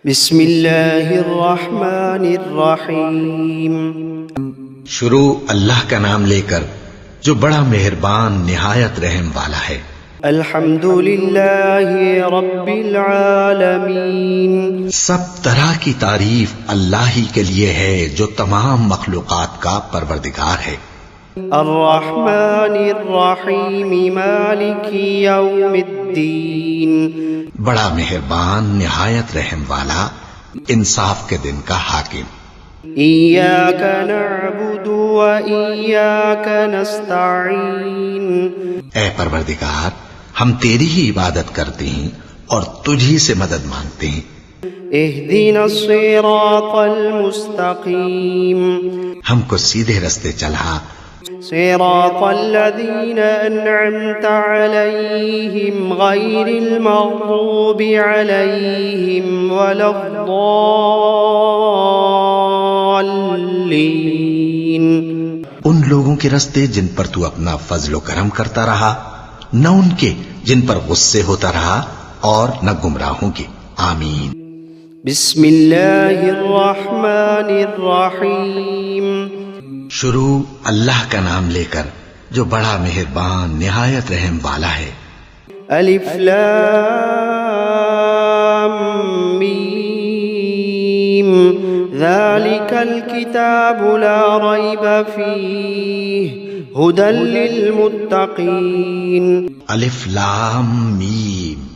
بسم اللہ الرحمن الرحیم۔ شروع اللہ کا نام لے کر جو بڑا مہربان نہایت رحم والا ہے۔ الحمد للہ رب العالمین۔ سب طرح کی تعریف اللہ ہی کے لیے ہے جو تمام مخلوقات کا پروردگار ہے۔ الرحمن الرحیم مالک یوم الدین۔ بڑا مہربان نہایت رحم والا انصاف کے دن کا حاکم۔ ایاک نعبد و ایاک نستعین۔ اے پروردگار، ہم تیری ہی عبادت کرتے ہیں اور تجھی سے مدد مانگتے ہیں۔ اہدنا الصراط المستقیم۔ ہم کو سیدھے رستے چلا، صراط الذین انعمت علیہم غیر المغضوب علیہم ولا الضالین۔ ان لوگوں کے رستے جن پر تو اپنا فضل و کرم کرتا رہا، نہ ان کے جن پر غصے ہوتا رہا اور نہ گمراہوں کے۔ آمین۔ بسم اللہ الرحمن الرحیم۔ شروع اللہ کا نام لے کر جو بڑا مہربان نہایت رحم والا ہے۔ الف لام میم ذالک الکتاب لا ریب فیہ ھدی للمتقین۔ الف لام میم،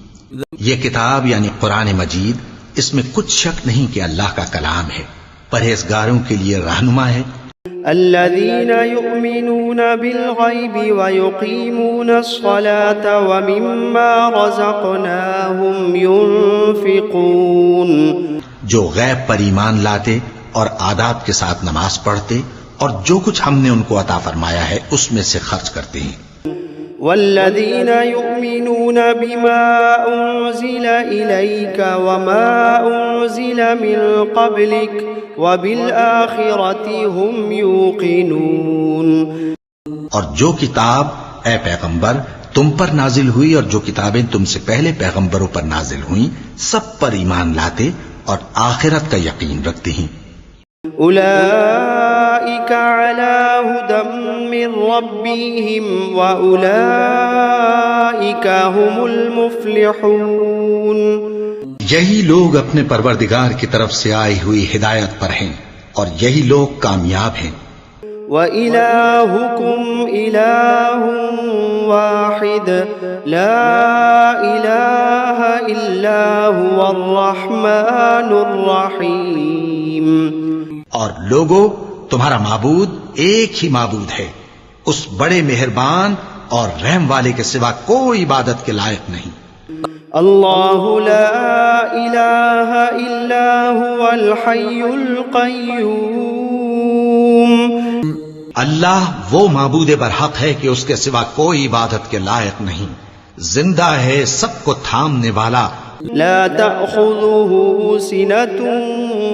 یہ کتاب یعنی قرآن مجید، اس میں کچھ شک نہیں کہ اللہ کا کلام ہے، پرہیزگاروں کے لیے رہنما ہے۔ الذین یؤمنون بالغیب ویقیمون الصلاة ومما رزقناہم ینفقون۔ جو غیب پر ایمان لاتے اور آداب کے ساتھ نماز پڑھتے اور جو کچھ ہم نے ان کو عطا فرمایا ہے اس میں سے خرچ کرتے ہیں۔ والذین یؤمنون بما انزل الیک وما انزل من قبلک وبالآخرۃ هم یوقنون۔ اور جو کتاب اے پیغمبر تم پر نازل ہوئی اور جو کتابیں تم سے پہلے پیغمبروں پر نازل ہوئیں سب پر ایمان لاتے اور آخرت کا یقین رکھتے ہیں۔ اولئک علی ھدی من ربہم واولئک هم المفلحون۔ یہی لوگ اپنے پروردگار کی طرف سے آئی ہوئی ہدایت پر ہیں اور یہی لوگ کامیاب ہیں۔ وَإِلَٰهُكُمْ إِلَٰهٌ وَاحِدٌ لَا إِلَٰهَ إِلَّا هُوَ الرَّحْمَٰنُ الرَّحِيمُ۔ اور لوگو، تمہارا معبود ایک ہی معبود ہے، اس بڑے مہربان اور رحم والے کے سوا کوئی عبادت کے لائق نہیں۔ اللہ لا الہ الا هو الحی القیوم۔ اللہ وہ معبود برحق ہے کہ اس کے سوا کوئی عبادت کے لائق نہیں، زندہ ہے، سب کو تھامنے والا، لا تأخذه سنة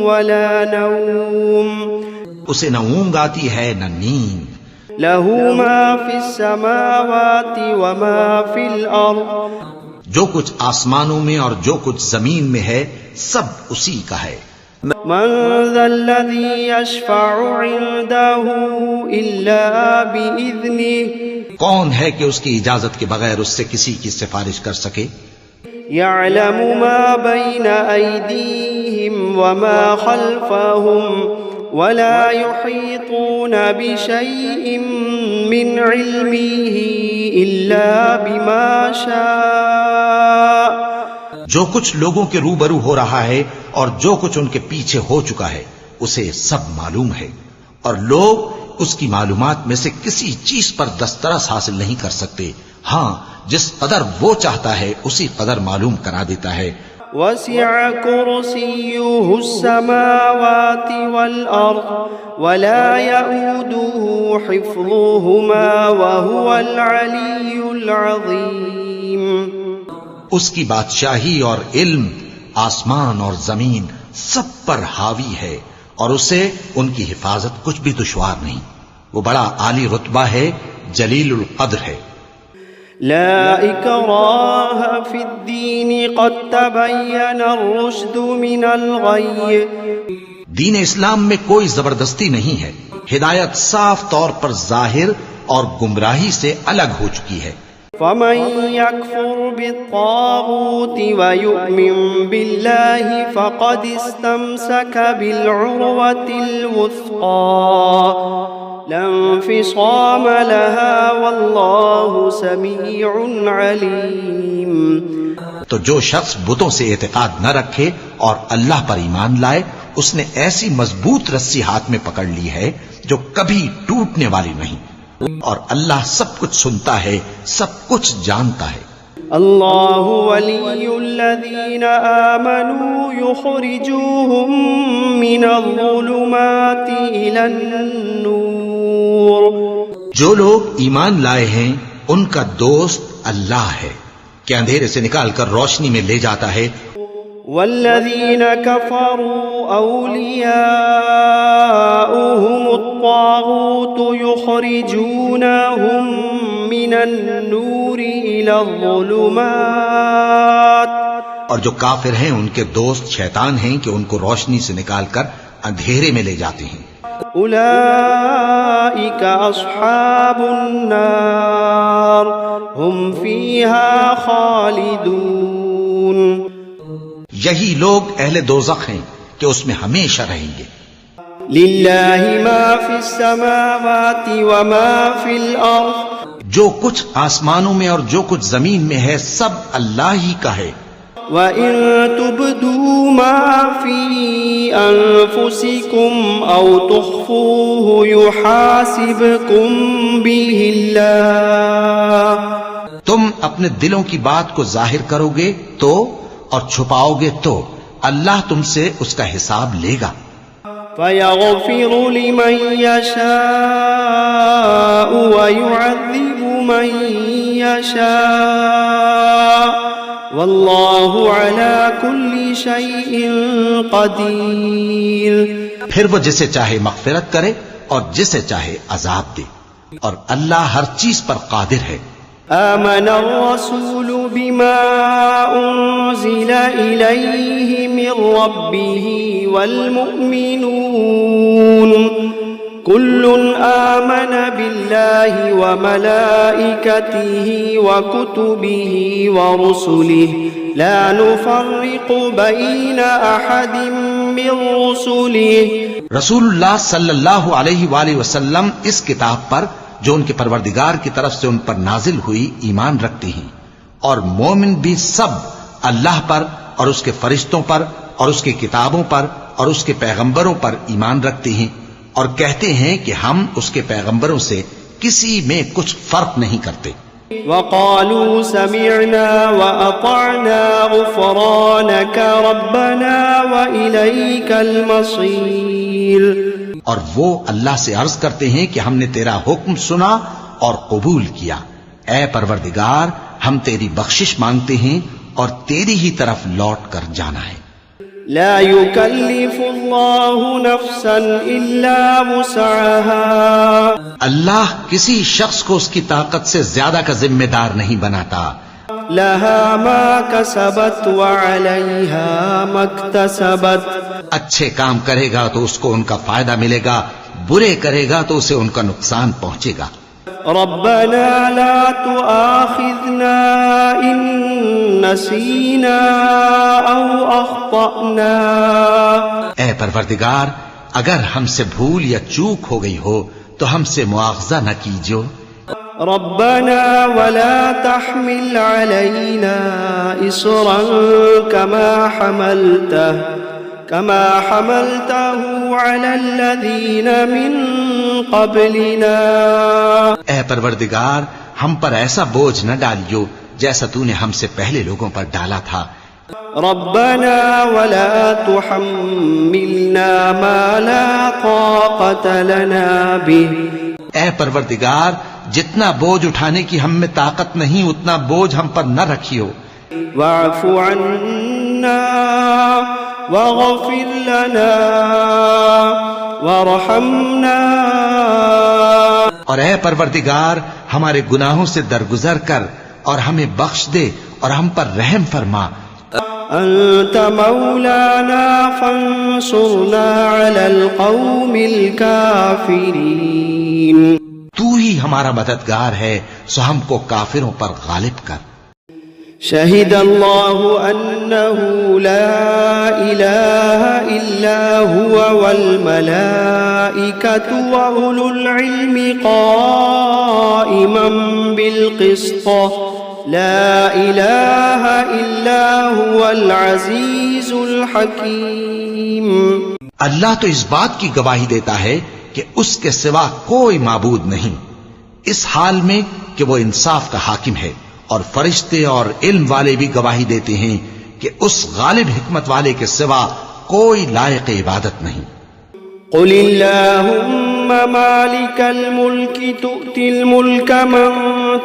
ولا نوم، اسے نہ اونگ آتی ہے نہ نیند۔ له ما في السماوات وما في الأرض، جو کچھ آسمانوں میں اور جو کچھ زمین میں ہے سب اسی کا ہے۔ من ذا الذي يشفع عنده إلا بإذنه، کون ہے کہ اس کی اجازت کے بغیر اس سے کسی کی سفارش کر سکے؟ يعلم ما بين أيديهم وما خلفهم ولا يحيطون بشيء من علمه إلا بما شاء۔ جو کچھ لوگوں کے روبرو ہو رہا ہے اور جو کچھ ان کے پیچھے ہو چکا ہے اسے سب معلوم ہے، اور لوگ اس کی معلومات میں سے کسی چیز پر دسترس حاصل نہیں کر سکتے، ہاں جس قدر وہ چاہتا ہے اسی قدر معلوم کرا دیتا ہے۔ وسع كرسيه السماوات والأرض ولا يؤوده حفظهما وهو العلي العظيم۔ اس کی بادشاہی اور علم آسمان اور زمین سب پر حاوی ہے اور اسے ان کی حفاظت کچھ بھی دشوار نہیں، وہ بڑا عالی رتبہ ہے، جلیل القدر ہے۔ لا إكراه في الدين قد تبين الرشد من الغي دین اسلام میں کوئی زبردستی نہیں ہے، ہدایت صاف طور پر ظاہر اور گمراہی سے الگ ہو چکی ہے۔ فمن يكفر بالطاغوت ويؤمن بالله فقد استمسك بالعروة الوثقى لا انفصام لها والله سميع عليم۔ تو جو شخص بتوں سے اعتقاد نہ رکھے اور اللہ پر ایمان لائے، اس نے ایسی مضبوط رسی ہاتھ میں پکڑ لی ہے جو کبھی ٹوٹنے والی نہیں، اور اللہ سب کچھ سنتا ہے، سب کچھ جانتا ہے۔ اللہ ولی الذین آمنوا یخرجوہم من الظلمات الی النور۔ جو لوگ ایمان لائے ہیں ان کا دوست اللہ ہے کہ اندھیرے سے نکال کر روشنی میں لے جاتا ہے۔ والذین کفروا اولیاؤہم الطاغوت یخرجونہم من النور الی الظلمات۔ اور جو کافر ہیں ان کے دوست شیطان ہیں کہ ان کو روشنی سے نکال کر اندھیرے میں لے جاتے ہیں۔ اولئک اصحاب النار ہم فیہا خالدون۔ یہی لوگ اہل دوزخ ہیں کہ اس میں ہمیشہ رہیں گے۔ للہ ما فی السماوات وما فی الارض۔ جو کچھ آسمانوں میں اور جو کچھ زمین میں ہے سب اللہ ہی کا ہے۔ وَإِن تُبْدُوا مَا فِي أَنفُسِكُمْ أَوْ تُخْفُوهُ يُحَاسِبْكُمْ بِهِ اللَّهُ۔ تم اپنے دلوں کی بات کو ظاہر کرو گے تو، اور چھپاؤ گے تو اللہ تم سے اس کا حساب لے گا۔ فَيَغْفِرُ لِمَن يَشَاءُ وَيُعَذِّبُ مَن يَشَاءُ وَاللَّهُ عَلَى كُلِّ شَيْءٍ قَدِيرٌ۔ پھر وہ جسے چاہے مغفرت کرے اور جسے چاہے عذاب دے، اور اللہ ہر چیز پر قادر ہے۔ آمن الرسول بما أنزل إليه من ربه والمؤمنون كل آمن بالله وملائكته وكتبه ورسله لا نفرق بين أحد من رسله۔ رسول اللہ صلی اللہ علیہ وآلہ وسلم اس کتاب پر جو ان کے پروردگار کی طرف سے ان پر نازل ہوئی ایمان رکھتے ہیں، اور مومن بھی سب اللہ پر اور اس کے فرشتوں پر اور اس کی کتابوں پر اور اس کے پیغمبروں پر ایمان رکھتے ہیں، اور کہتے ہیں کہ ہم اس کے پیغمبروں سے کسی میں کچھ فرق نہیں کرتے۔ وقالوا سمعنا وأطعنا غفرانك ربنا وإليك المصير۔ اور وہ اللہ سے عرض کرتے ہیں کہ ہم نے تیرا حکم سنا اور قبول کیا، اے پروردگار ہم تیری بخشش مانگتے ہیں اور تیری ہی طرف لوٹ کر جانا ہے۔ لا يكلف الله نفسا إلا وسعها۔ اللہ کسی شخص کو اس کی طاقت سے زیادہ کا ذمہ دار نہیں بناتا۔ لها ما كسبت وعليها ما اكتسبت۔ اچھے کام کرے گا تو اس کو ان کا فائدہ ملے گا، برے کرے گا تو اسے ان کا نقصان پہنچے گا۔ ربنا لا تؤاخذنا إن نسينا أو أخطأنا۔ اے پروردگار اگر ہم سے بھول یا چوک ہو گئی ہو تو ہم سے مواخذہ نہ کیجو۔ ربنا ولا تحمل علينا إصرا كما حملته على الذين من قبلنا۔ اے پروردگار ہم پر ایسا بوجھ نہ ڈالیو جیسا تو نے ہم سے پہلے لوگوں پر ڈالا تھا۔ ربنا ولا تحملنا ما لا طاقة لنا به۔ اے پروردگار جتنا بوجھ اٹھانے کی ہم میں طاقت نہیں اتنا بوجھ ہم پر نہ رکھیو۔ واعف عنا واغفر لنا وارحمنا۔ اور اے پروردگار ہمارے گناہوں سے درگزر کر اور ہمیں بخش دے اور ہم پر رحم فرما. أنت مولانا فانصرنا على القوم الكافرين. تو ہی ہمارا مددگار ہے سو ہم کو کافروں پر غالب کر. شهد الله أنه لا إله إلا هو والملائكة وأولو العلم قائما بالقسط لا إله إلا هو العزيز الحكيم. اللہ تو اس بات کی گواہی دیتا ہے کہ اس کے سوا کوئی معبود نہیں، اس حال میں کہ وہ انصاف کا حاکم ہے، اور فرشتے اور علم والے بھی گواہی دیتے ہیں کہ اس غالب حکمت والے کے سوا کوئی لائق عبادت نہیں. قل اللهم مالك الملك تؤتي الملك من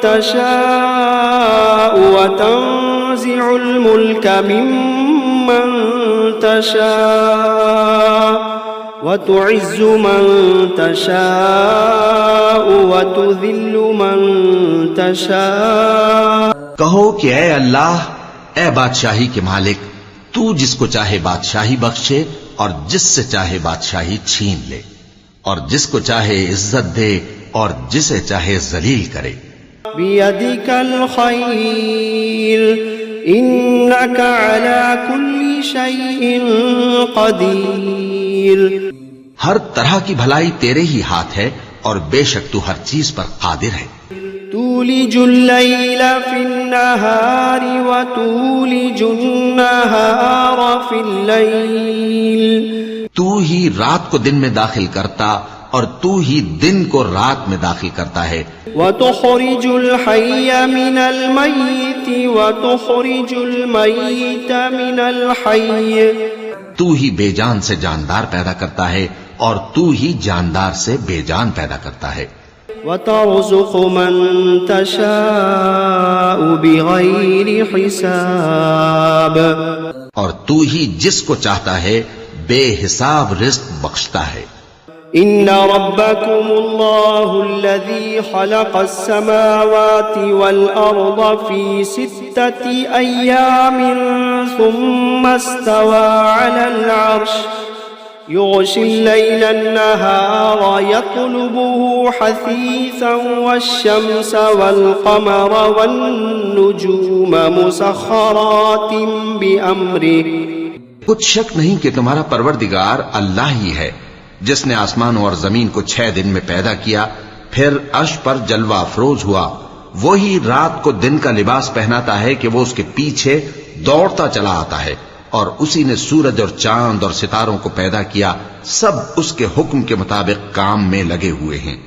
تشاء وتنزع الملك ممن تشاء وتعز من تشاء وتذل من تشاء. کہو کہ اے اللہ، اے بادشاہی کے مالک، تو جس کو چاہے بادشاہی بخشے اور جس سے چاہے بادشاہی چھین لے، اور جس کو چاہے عزت دے اور جسے چاہے ذلیل کرے. بيدك الخير إنك على كل شيء قدير. ہر طرح کی بھلائی تیرے ہی ہاتھ ہے اور بے شک تو ہر چیز پر قادر ہے. تولج الليل في النهار وتولج النهار في الليل. تو ہی رات کو دن میں داخل کرتا اور تو ہی دن کو رات میں داخل کرتا ہے. وتخرج الحي من الميت وتخرج الميت من الحي. تو ہی بے جان سے جاندار پیدا کرتا ہے اور تو ہی جاندار سے بے جان پیدا کرتا ہے. وترزق من تشاء بغير حساب. اور تو ہی جس کو چاہتا ہے بے حساب رزق بخشتا ہے. إن ربكم الله الذي خلق السماوات والأرض في 6 أيام ثم استوى على العرش يغشي الليل النهار يطلبه حثيثا والشمس والقمر والنجوم مسخرات بأمره. کچھ شک نہیں کہ تمہارا پروردگار اللہ ہی ہے جس نے آسمانوں اور زمین کو 6 دن میں پیدا کیا، پھر عرش پر جلوہ افروز ہوا. وہی رات کو دن کا لباس پہناتا ہے کہ وہ اس کے پیچھے دوڑتا چلا آتا ہے، اور اسی نے سورج اور چاند اور ستاروں کو پیدا کیا، سب اس کے حکم کے مطابق کام میں لگے ہوئے ہیں.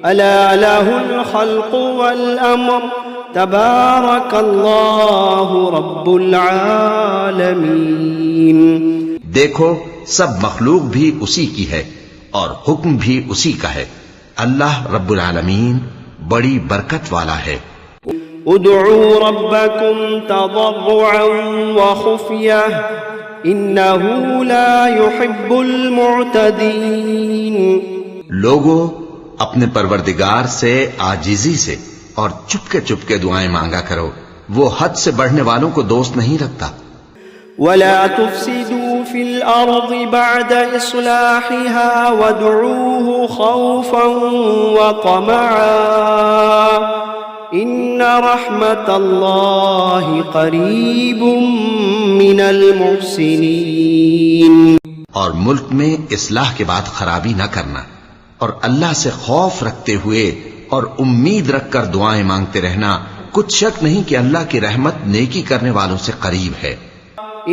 ألا له الخلق والأمر تبارك الله رب العالمين. دیکھو سب مخلوق بھی اسی کی ہے اور حکم بھی اسی کا ہے. اللہ رب العالمین بڑی برکت والا ہے. ادعوا ربكم تضرعا وخفية إنه لا يحب المعتدين. لوگو اپنے پروردگار سے عاجزی سے اور چپکے چپکے دعائیں مانگا کرو، وہ حد سے بڑھنے والوں کو دوست نہیں رکھتا. ولا تفسدوا في الأرض بعد إصلاحها وادعوه خوفا وطمعا إن رحمة الله قريب من المحسنين. اور ملک میں اصلاح کے بعد خرابی نہ کرنا، اور اللہ سے خوف رکھتے ہوئے اور امید رکھ کر دعائیں مانگتے رہنا. کچھ شک نہیں کہ اللہ کی رحمت نیکی کرنے والوں سے قریب ہے.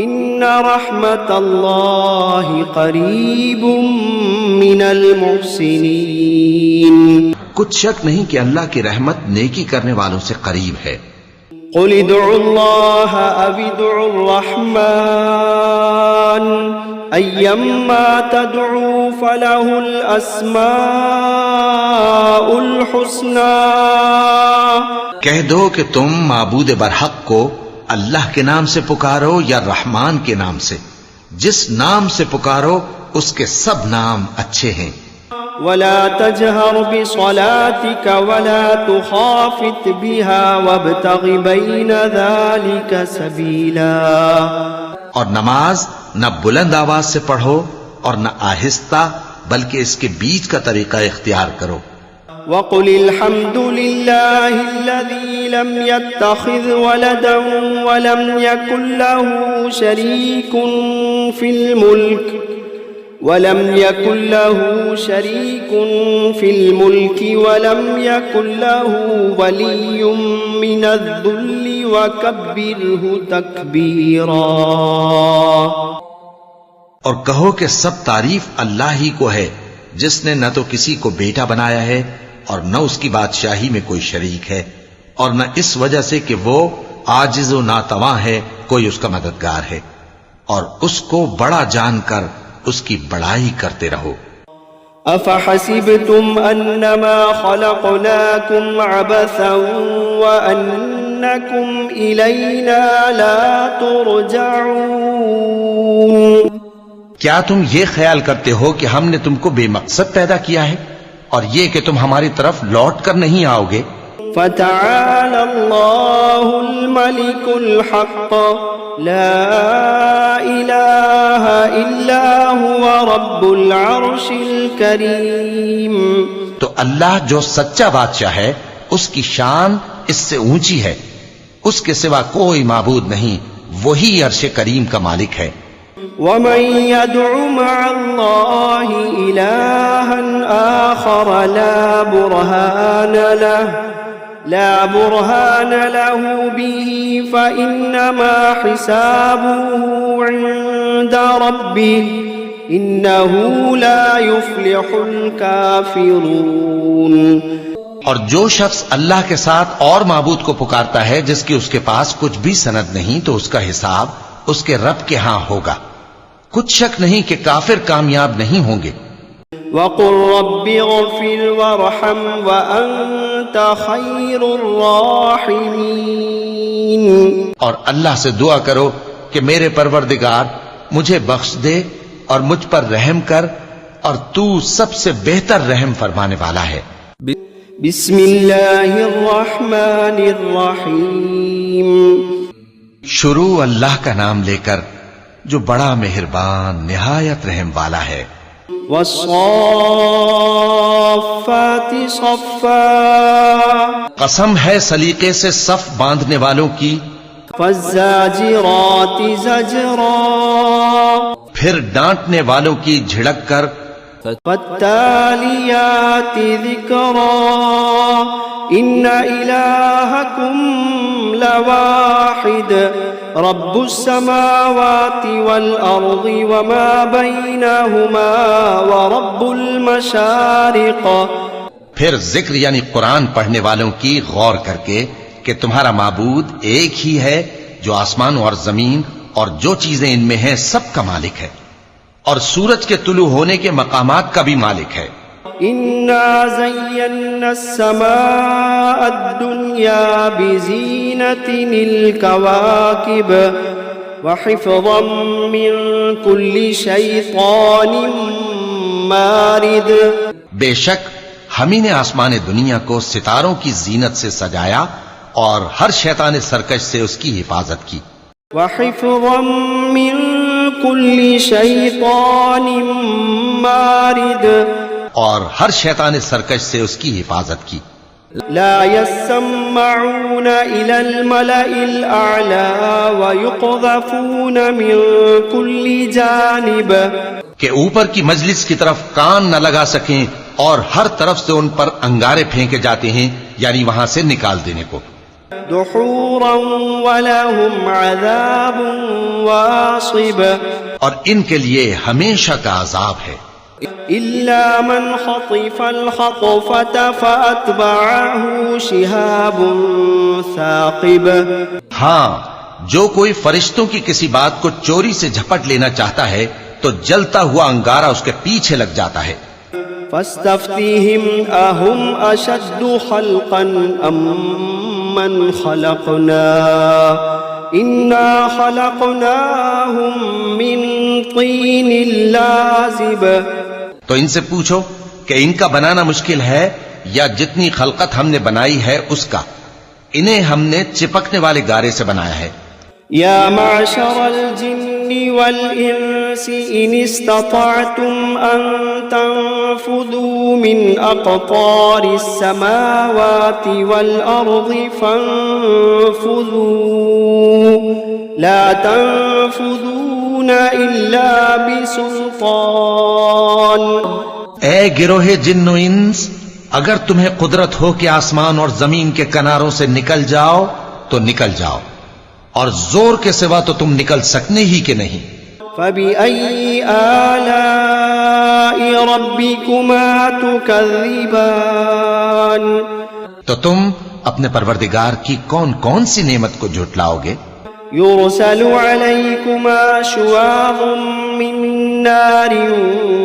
إن رحمة الله قريب من المحسنين. کچھ شک نہیں کہ اللہ کی رحمت نیکی کرنے والوں سے قریب ہے. قل ادعوا الله أو ادعوا الرحمن أيما تدعوا فله الأسماء الحسنى. کہہ دو کہ تم معبود برحق کو اللہ کے نام سے پکارو یا رحمان کے نام سے، جس نام سے پکارو اس کے سب نام اچھے ہیں. ولا تجهر بصلاتك ولا تخافت بها وابتغ بين ذلك سبيلا. اور نماز نہ بلند آواز سے پڑھو اور نہ آہستہ، بلکہ اس کے بیچ کا طریقہ اختیار کرو. وقل الحمد لله الذي لم يتخذ ولدا ولم يكن له شريك في الملك ولم يكن له ولي من الذل وكبره تكبيرا. اور کہو کہ سب تعریف اللہ ہی کو ہے جس نے نہ تو کسی کو بیٹا بنایا ہے اور نہ اس کی بادشاہی میں کوئی شریک ہے، اور نہ اس وجہ سے کہ وہ عاجز و ناتواں ہے کوئی اس کا مددگار ہے، اور اس کو بڑا جان کر اس کی بڑائی کرتے رہو. افحسبتم انما خلقناكم عبثا وانكم الینا لا ترجعون. کیا تم یہ خیال کرتے ہو کہ ہم نے تم کو بے مقصد پیدا کیا ہے اور یہ کہ تم ہماری طرف لوٹ کر نہیں آؤ گے؟ فتعالى الله الملك الحق لا إله إلا هو رب العرش الكريم. تو اللہ جو سچا بادشاہ ہے اس کی شان اس سے اونچی ہے، اس کے سوا کوئی معبود نہیں، وہی عرش کریم کا مالک ہے. ومن يدع مع الله إلها آخر لا برهان له به فإنما حسابه عند ربه إنه لا يفلح الكافرون. اور جو شخص اللہ کے ساتھ اور معبود کو پکارتا ہے جس کی اس کے پاس کچھ بھی سند نہیں، تو اس کا حساب اس کے رب کے ہاں ہوگا. کچھ شک نہیں کہ کافر کامیاب نہیں ہوں گے. وَقُلْ رَبِّ اغْفِرْ وَارْحَمْ وَأَنْتَ خَيْرُ الرَّاحِمِينَ. اور اللہ سے دعا کرو کہ میرے پروردگار مجھے بخش دے اور مجھ پر رحم کر، اور تو سب سے بہتر رحم فرمانے والا ہے. بسم اللہ الرحمن الرحیم. شروع اللہ کا نام لے کر جو بڑا مہربان نہایت رحم والا ہے. والصافات صفا. قسم ہے سلیقے سے صف باندھنے والوں کی. فالزاجرات زجرا. پھر ڈانٹنے والوں کی جھڑک کر. فالتالیات ذکرا. ان الہکم لواحد رب السماوات والارض وما بینہما ورب المشارق. پھر ذکر یعنی قرآن پڑھنے والوں کی غور کر کے کہ تمہارا معبود ایک ہی ہے جو آسمانوں اور زمین اور جو چیزیں ان میں ہیں سب کا مالک ہے، اور سورج کے طلوع ہونے کے مقامات کا بھی مالک ہے. انا زینا السماء الدنیا بزینت الکواکب وحفظا من كل شیطان مارد. بے شک ہم ہی نے آسمان دنیا کو ستاروں کی زینت سے سجایا اور ہر شیطان سرکش سے اس کی حفاظت کی. وحفظا من كل شیطان مارد. اور ہر شیطان سرکش سے اس کی حفاظت کی. لا يسمعون إلى الملأ الأعلى ويقذفون من كل جانب. کہ اوپر کی مجلس کی طرف کان نہ لگا سکیں اور ہر طرف سے ان پر انگارے پھینکے جاتے ہیں، یعنی وہاں سے نکال دینے کو. دحورا ولهم عذاب واصب. اور ان کے لیے ہمیشہ کا عذاب ہے. إلا من خطف الخطفة فأتبعه شهاب ثاقب. ہاں، جو کوئی فرشتوں کی کسی بات کو چوری سے جھپٹ لینا چاہتا ہے تو جلتا ہوا انگارہ اس کے پیچھے لگ جاتا ہے. فاستفتهم أهم أشد خلقا أم من خلقنا إنا خلقناهم من طين لازب. تو ان سے پوچھو کہ کہ ان کا بنانا مشکل ہے یا جتنی خلقت ہم نے بنائی ہے اس کا؟ انہیں ہم نے چپکنے والے گارے سے بنایا ہے۔ يا معشر الجن والإنس إن استطعتم أن تنفذوا من أقطار السماوات والأرض فانفذوا لا تنفذون إلا بسلطان۔ اے گروہ جن و انس، اگر تمہیں قدرت ہو کہ آسمان اور زمین کے کناروں سے نکل جاؤ تو نکل جاؤ، اور زور کے سوا تو تم نکل سکنے ہی کہ نہیں۔ فَبِأَيِّ آلَاءِ رَبِّكُمَا تُكَذِّبَانِ، تو تم اپنے پروردگار کی کون کون سی نعمت کو جھٹلاؤ گے؟ يُرْسَلُ عَلَيْكُمَا شُوَاظٌ مِّن نَّارٍ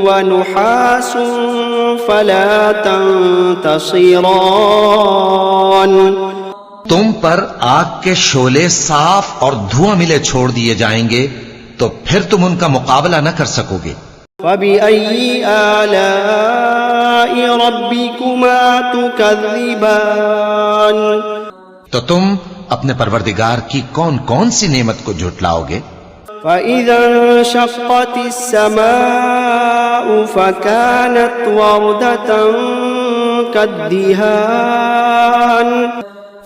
وَنُحَاسٌ فَلَا تَنتَصِرَانِ، تم پر آگ کے شعلے صاف اور دھواں ملے چھوڑ دیے جائیں گے تو پھر تم ان کا مقابلہ نہ کر سکو گے۔ فَبِأَيِّ آلَاءِ رَبِّكُمَا تُكَذِّبَانِ، تو تم اپنے پروردگار کی کون کون سی نعمت کو جھٹلاؤ گے؟ فَإِذَا انشَقَّتِ السَّمَاءُ فَكَانَتْ وَرْدَةً كَالدِّهَانِ،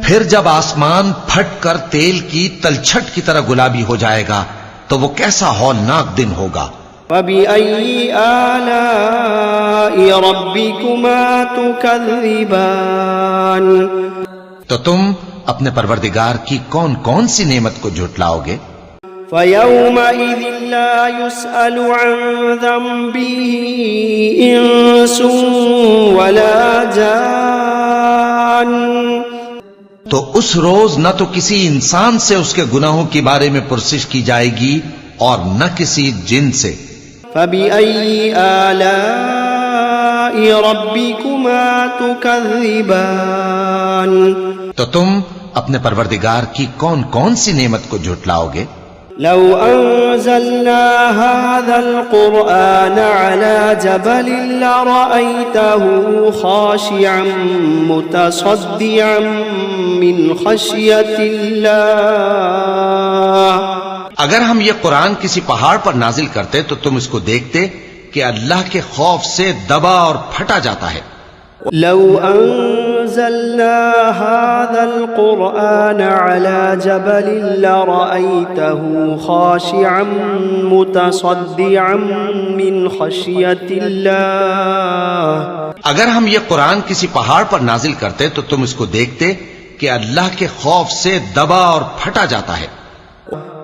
پھر جب آسمان پھٹ کر تیل کی تلچھٹ کی طرح گلابی ہو جائے گا تو وہ کیسا ہولناک دن ہوگا۔ فَبِأَيِّ آلَاءِ رَبِّكُمَا تُكَذِّبَانِ، تو تم اپنے پروردگار کی کون کون سی نعمت کو جھٹلاؤ گے؟ فَيَوْمَئِذٍ لَا يُسْأَلُ عَنْ ذَنبِهِ إِنسٌ وَلَا جَانٌ، تو اس روز نہ تو کسی انسان سے اس کے گناہوں کے بارے میں پرسش کی جائے گی اور نہ کسی جن سے۔ فَبِأَيِّ آلَاءِ رَبِّكُمَا تُكَذِّبَانِ، تو تم اپنے پروردگار کی کون کون سی نعمت کو جھٹلاؤ گے؟ لو أنزلنا هذا القرآن على جبل لرأيته خاشعا متصدعا من خشية الله، اگر ہم یہ قرآن کسی پہاڑ پر نازل کرتے تو تم اس کو دیکھتے کہ اللہ کے خوف سے دبا اور پھٹا جاتا ہے۔ لو أنزلنا هذا القرآن على جبل لرأيته خاشعا متصدعا من خشية الله، اگر ہم یہ قرآن کسی پہاڑ پر نازل کرتے تو تم اس کو دیکھتے کہ اللہ کے خوف سے دبا اور پھٹا جاتا ہے۔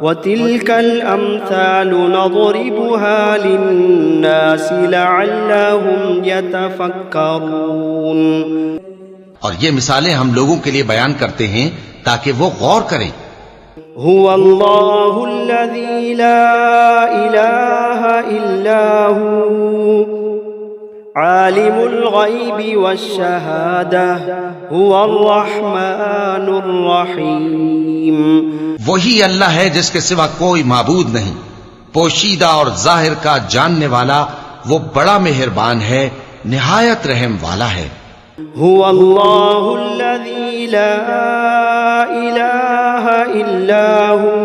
وَتِلْكَ الْأَمْثَالُ نَضْرِبُهَا لِلنَّاسِ لَعَلَّهُمْ يَتَفَكَّرُونَ، اور یہ مثالیں ہم لوگوں کے لیے بیان کرتے ہیں تاکہ وہ غور کریں۔ هُوَ اللَّهُ الَّذِي لَا إِلَٰهَ إِلَّا هُوَ عَالِمُ الْغَيْبِ وَالشَّهَادَةِ هُوَ الرَّحْمَٰنُ الرَّحِيمُ، وہی اللہ ہے جس کے سوا کوئی معبود نہیں، پوشیدہ اور ظاہر کا جاننے والا، وہ بڑا مہربان ہے، نہایت رحم والا ہے۔ هو الله الذي لا إله إلا هو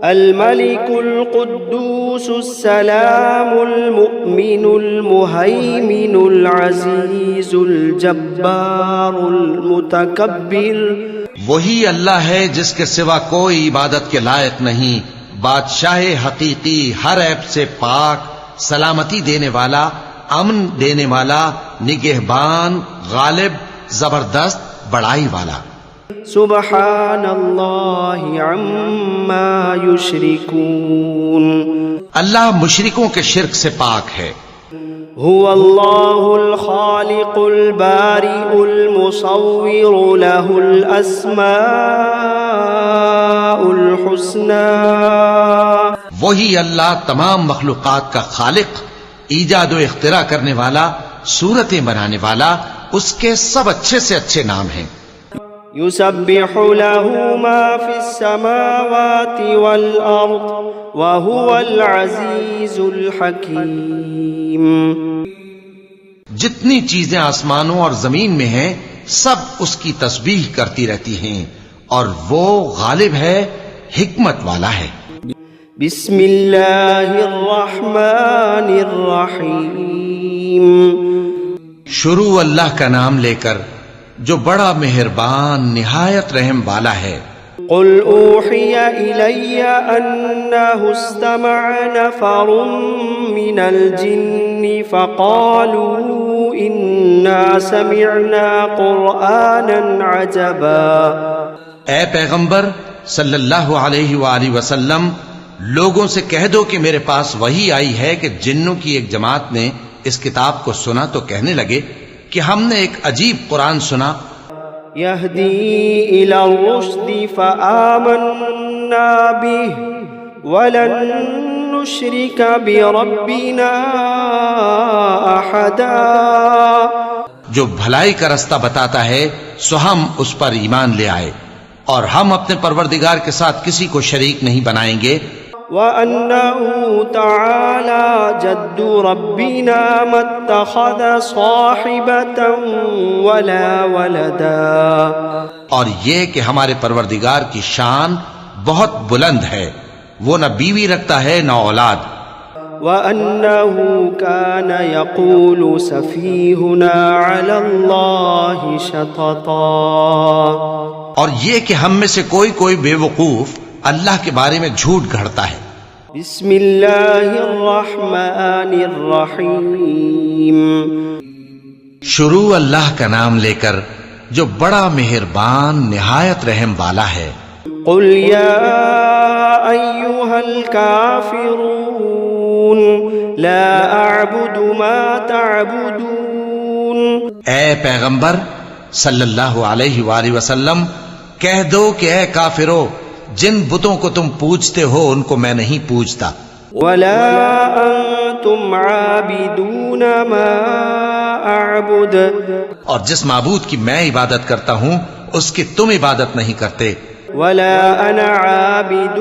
الملك القدوس السلام المؤمن المهيمن العزيز الجبار المتكبر، وہی اللہ ہے جس کے سوا کوئی عبادت کے لائق نہیں، بادشاہ حقیقی، ہر عیب سے پاک، سلامتی دینے والا، امن دینے والا، نگہبان، غالب، زبردست، بڑائی والا۔ سبحان اللہ عما یشرکون، اللہ مشرکوں کے شرک سے پاک ہے۔ هو اللہ الخالق البارئ المصور له الاسماء الحسنى، وہی اللہ تمام مخلوقات کا خالق، ایجاد و اختراع کرنے والا، صورتیں بنانے والا، اس کے سب اچھے سے اچھے نام ہیں۔ يسبح له ما في السماوات والأرض وهو العزيز الحكيم، جتنی چیزیں آسمانوں اور زمین میں ہیں سب اس کی تسبیح کرتی رہتی ہیں اور وہ غالب ہے، حکمت والا ہے۔ بسم اللہ الرحمن الرحیم۔ شروع اللہ کا نام لے کر جو بڑا مہربان نہایت رحم والا ہے۔ قل اوحی الی انہ استمع نفر من الجن فقالوا انا سمعنا قرآنا عجبا۔ اے پیغمبر صلی اللہ علیہ وآلہ وسلم، لوگوں سے کہہ دو کہ میرے پاس وحی آئی ہے کہ جنوں کی ایک جماعت نے اس کتاب کو سنا تو کہنے لگے کہ ہم نے ایک عجیب قرآن سنا۔ يهدي إلى الرشد فآمنا به ولن نشرك بربنا أحدا۔ جو بھلائی کا رستہ بتاتا ہے سو ہم اس پر ایمان لے آئے اور ہم اپنے پروردگار کے ساتھ کسی کو شریک نہیں بنائیں گے۔ وَأَنَّهُ تَعَالَى جَدُّ رَبِّنَا مَا اتَّخَذَ صَاحِبَةً وَلَا وَلَدًا۔ اور یہ کہ ہمارے پروردگار کی شان بہت بلند ہے، وہ نہ بیوی رکھتا ہے نہ اولاد۔ وَأَنَّهُ كَانَ يَقُولُ سَفِيهُنَا عَلَى اللَّهِ شَطَطًا۔ اور یہ کہ ہم میں سے کوئی بے وقوف اللہ کے بارے میں جھوٹ گھڑتا ہے۔ بسم اللہ الرحمن الرحیم۔ شروع اللہ کا نام لے کر جو بڑا مہربان نہایت رحم والا ہے۔ قل یا ایھا الکافرون لا اعبد ما تعبدون۔ اے پیغمبر صلی اللہ علیہ وآلہ وسلم، کہہ دو کہ اے کافرو، جن بتوں کو تم پوجتے ہو ان کو میں نہیں پوجتا۔ ولا انتم عابدون ما اعبد۔ اور جس معبود کی میں عبادت کرتا ہوں اس کی تم عبادت نہیں کرتے۔ ولا انا عابد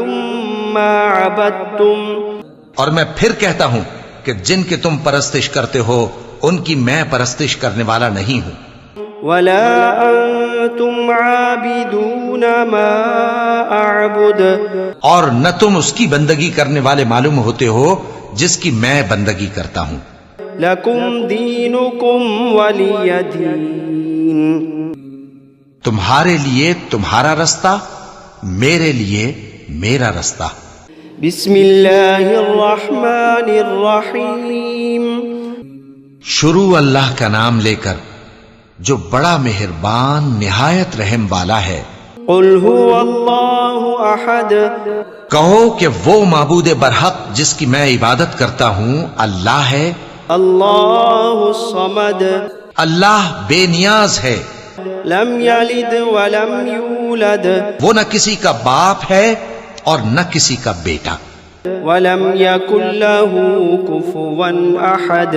ما عبدتم۔ اور میں پھر کہتا ہوں کہ جن کی تم پرستش کرتے ہو ان کی میں پرستش کرنے والا نہیں ہوں۔ ولا انتم عابدون ما اعبد۔ اور نہ تم اس کی بندگی کرنے والے معلوم ہوتے ہو جس کی میں بندگی کرتا ہوں۔ لکم دینکم ولی دین۔ تمہارے لیے تمہارا رستہ، میرے لیے میرا رستہ۔ بسم اللہ الرحمن الرحیم۔ شروع اللہ کا نام لے کر جو بڑا مہربان نہایت رحم والا ہے۔ قل هو اللہ احد۔ کہو کہ وہ معبود برحق جس کی میں عبادت کرتا ہوں اللہ ہے۔ اللہ الصمد۔ اللہ بے نیاز ہے، لم یلد ولم یولد۔ وہ نہ کسی کا باپ ہے اور نہ کسی کا بیٹا۔ ولم یکن لہ کفوا احد۔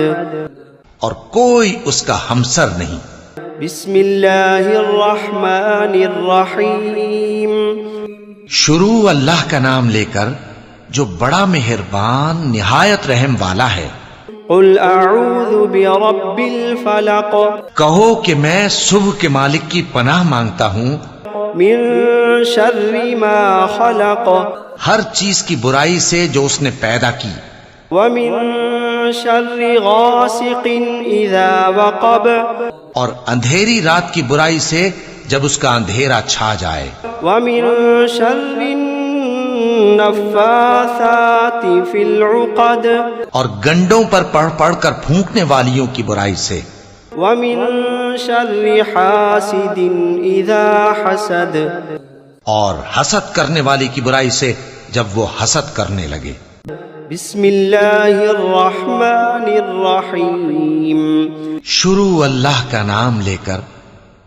اور کوئی اس کا ہمسر نہیں۔ بسم اللہ الرحمن الرحیم۔ شروع اللہ کا نام لے کر جو بڑا مہربان نہایت رحم والا ہے۔ قل اعوذ برب الفلق۔ کہو کہ میں صبح کے مالک کی پناہ مانگتا ہوں من شر ما خلق۔ ہر چیز کی برائی سے جو اس نے پیدا کی۔ ومن شر غاسق اذا وقب۔ اور اندھیری رات کی برائی سے جب اس کا اندھیرا چھا جائے۔ ومن شر النفاثات فی العقد۔ اور گنڈوں پر پڑھ کر پھونکنے والیوں کی برائی سے۔ ومن شر حاسد اذا حسد۔ اور حسد کرنے والی کی برائی سے جب وہ حسد کرنے لگے۔ بسم اللہ الرحمن الرحیم۔ شروع اللہ کا نام لے کر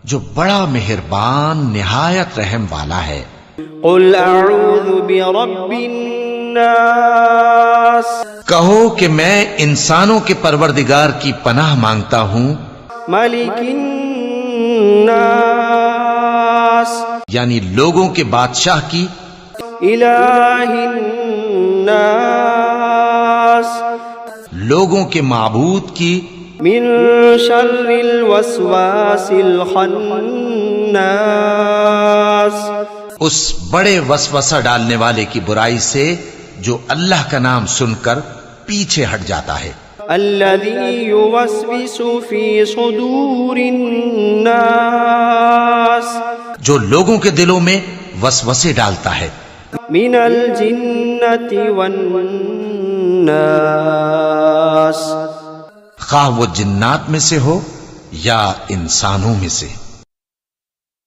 جو بڑا مہربان نہایت رحم والا ہے۔ قل اعوذ برب الناس۔ کہو کہ میں انسانوں کے پروردگار کی پناہ مانگتا ہوں، ملک الناس، یعنی لوگوں کے بادشاہ کی، الہ الناس، لوگوں کے معبود کی، من شر الوسواس الخناس، اس بڑے وسوسہ ڈالنے والے کی برائی سے جو اللہ کا نام سن کر پیچھے ہٹ جاتا ہے، الذي يوسوس في صدور الناس، جو لوگوں کے دلوں میں وسوسے ڈالتا ہے، من الجنة والناس، خواہ وہ جنات میں سے ہو یا انسانوں میں سے۔